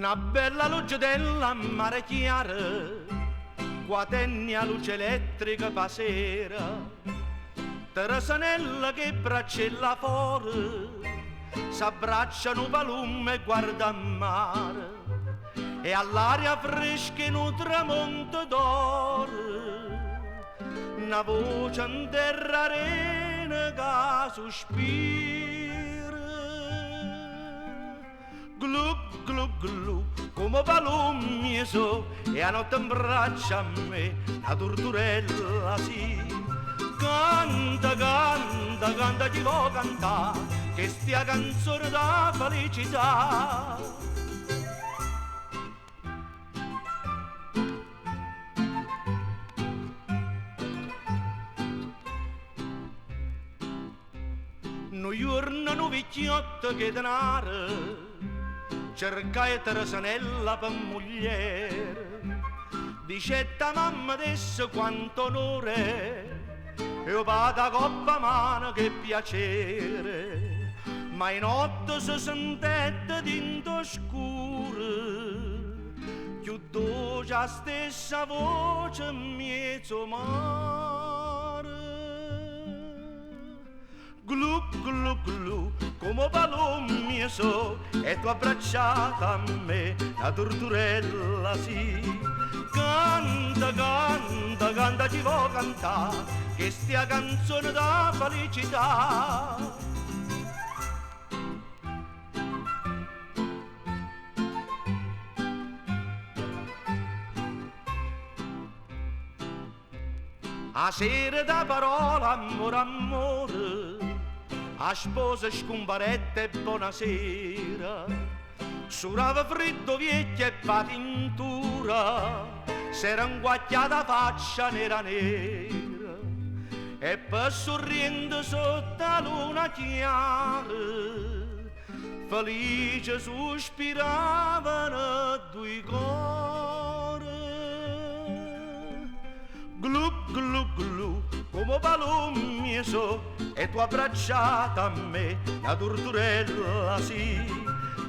Una bella luce della mare chiara, quatenni a luce elettrica pa sera, Teresanella che braccella fuori, s'abbracciano palume e guarda a mare, e all'aria fresca in un tramonto d'oro, una voce in terra arena che sospira. Glu, glu, glu, come palume so, e a notte in braccia a me, la torturella sì. Canta, canta, canta, chi vuoi cantare, che stia canzone da felicità. No giorno no vecchiotto che denaro, cercai Teresanella per mogliere, dicetta mamma adesso quanto onore, e io vado a coppa mano che piacere, ma in notte si sentette dinto scuro, più dolce la stessa voce in mezzo mare. Glu, glu, glu, come palume so, e tu abbracciata a me, la torturella sì. Canta, canta, canta, ci vuoi cantare, che stia canzone da felicità. A sera da parola, amore, amore, a sposa scomparette e buonasera, surava freddo vecchia e patintura, s'era inguacchiata faccia nera nera, e per sorriendo sotto la luna chiara, felice sospiravano due cuori. Glu, glu, glu, come palume so, e tu abbracciata a me, la torturella sì.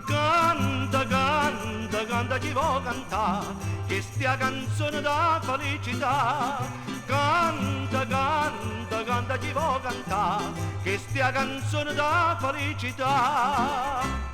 Canta, canta, canta, chi vuoi cantare, che stia canzone da felicità. Canta, canta, canta, chi vuoi cantare, che stia canzone da felicità.